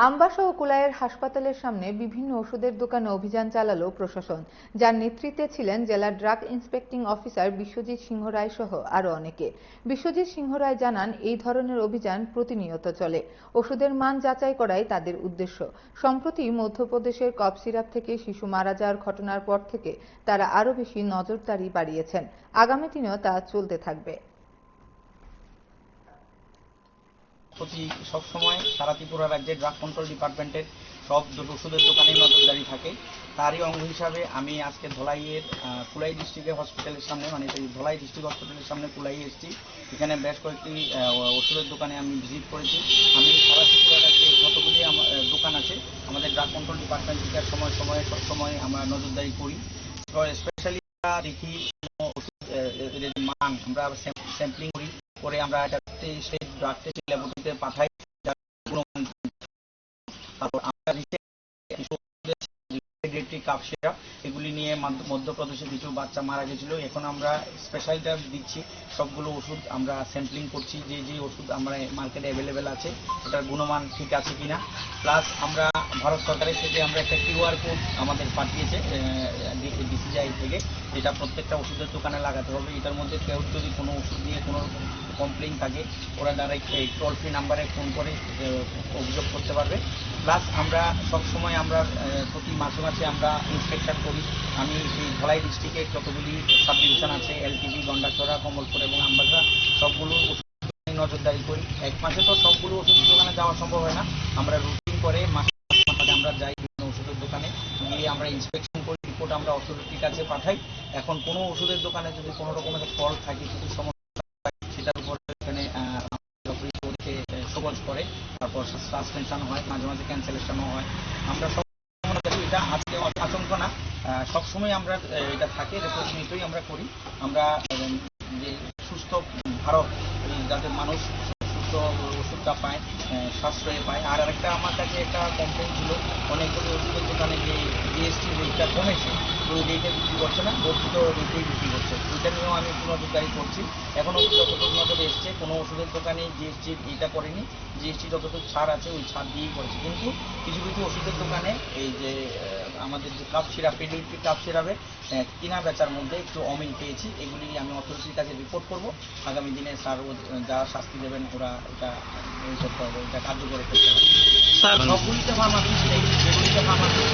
আমবাসা ও কুলাইয়ের হাসপাতালের সামনে বিভিন্ন ওষুধের দোকানে অভিযান চালালো প্রশাসন, যার নেতৃত্বে ছিলেন জেলা ড্রাগ ইন্সপেক্টিং অফিসার বিশ্বজিৎ সিংহ রায় সহ আরও অনেকে। বিশ্বজিৎ সিংহ রায় জানান, এই ধরনের অভিযান প্রতিনিয়ত চলে। ওষুধের মান যাচাই করাই তাদের উদ্দেশ্য। সম্প্রতি মধ্যপ্রদেশের কফ সিরাপ থেকে শিশু মারা যাওয়ার ঘটনার পর থেকে তারা আরও বেশি নজরদারি বাড়িয়েছেন। আগামী দিনেও তা চলতে থাকবে। সবসময় সারা ত্রিপুরা রাজ্যে ড্রাগ কন্ট্রোল ডিপার্টমেন্টের সব ওষুধের দোকানে নজরদারি থাকে। তারই অঙ্গ হিসাবে আমি আজকে ধলাইয়ের কুলাই ডিস্ট্রিক্টের হসপিটালের সামনে, মানে ধলাই ডিস্ট্রিক্ট হসপিটালের সামনে কুলাই এসেছি। এখানে বেশ কয়েকটি ওষুধের দোকানে আমি ভিজিট করেছি। আমি সারা ত্রিপুরা রাজ্যে যতগুলি দোকান আছে আমাদের ড্রাগ কন্ট্রোল ডিপার্টমেন্ট থেকে সবসময় আমরা নজরদারি করি। স্পেশালি দেখি ওষুধের মান আমরা স্যাম্পলিং করি, করে আমরা এটা স্টেট ড্রাগ টেস্ট ল্যাবরেটরিতে পাঠাই। তারপর আমরা কাপ সিরাপ এগুলি নিয়ে মধ্যপ্রদেশে কিছু বাচ্চা মারা গেছিল, এখন আমরা স্পেশালটা দিচ্ছি। সবগুলো ওষুধ আমরা স্যাম্পলিং করছি, যে যে ওষুধ আমরা মার্কেটে অ্যাভেলেবেল আছে এটার গুণমান ঠিক আছে কিনা। প্লাস আমরা ভারত সরকারের থেকে আমরা একটা কিউআর কোড আমাদের পাঠিয়েছে ডিসিজিআই থেকে, যেটা প্রত্যেকটা ওষুধের দোকানে লাগাতে হবে। এটার মধ্যে কেউ যদি কোনো ওষুধ নিয়ে কোনো কমপ্লেন থাকে, ওরা ডাইরেক্ট এই টোল ফ্রি নাম্বারে ফোন করে অভিযোগ করতে পারবে। প্লাস আমরা সবসময় আমরা প্রতি মাসে মাসে আমরা ইন্সপেকশন করি। আমি এই ধলাই ডিস্ট্রিক্টে যতগুলি সাব ডিভিশন আছে, এলটিবি, গন্ডাছড়া, কমলপুর এবং আমবাসা, সবগুলো ওষুধ নজরদারি করি। এক মাসে তো সবগুলো ওষুধের দোকানে যাওয়া সম্ভব হয় না, আমরা রুটিন করে মাসে আমরা যাই বিভিন্ন ওষুধের দোকানে গিয়ে আমরা ইন্সপেকশন করি, রিপোর্ট আমরা অথরিটির কাছে পাঠাই। এখন কোনো ওষুধের দোকানে যদি কোনো রকমের ফল্ট থাকে, কিছু সমস্যা, সেটার উপরে এখানে সবজ করে, তারপর সাসপেনশন হয়, মাঝে মাঝে ক্যান্সেলেশনও হয়। আমরা সব এটা আজকে আতঙ্ক না, সবসময় আমরা এটা থাকে, এটা প্রতিনিয়তই আমরা করি। আমরা যে সুস্থ ভারত, যাতে মানুষ সুস্থ ওষুধটা পায়, সাশ্রয়ে পায়। আর একটা আমার কাছে একটা কমপ্লেন ছিল, অনেকগুলো ওষুধের দোকানে যে জিএসটি রেটটা কমেছে, ওই রেটে বিক্রি করছে না, বর্ধিত রেটেই বিক্রি করছে। ওইটা নিয়েও আমি একটু নজরদারি করছি। এখনও যতটুকু নজরে এসছে, কোনো ওষুধের দোকানে জিএসটি এটা করেনি, জিএসটি যতটুকু ছাড় আছে ওই ছাড় দিয়েই করেছে। কিন্তু কিছু কিছু ওষুধের দোকানে এই যে আমাদের যে কাপ সিরাপ, পেডিগ্রি কাপ সিরাপে কিনা বেচার মধ্যে একটু অমিল পেয়েছি। এগুলি আমি অথরিটির কাছে রিপোর্ট করব। আগামী দিনে স্যার যা শাস্তি দেবেন ওরা এটা করতে হবে, এটা কার্যকর করতে হবে। সবগুলিতে ফার্মাসিস্ট নেই, যেগুলিতে ফার্মাসিস্ট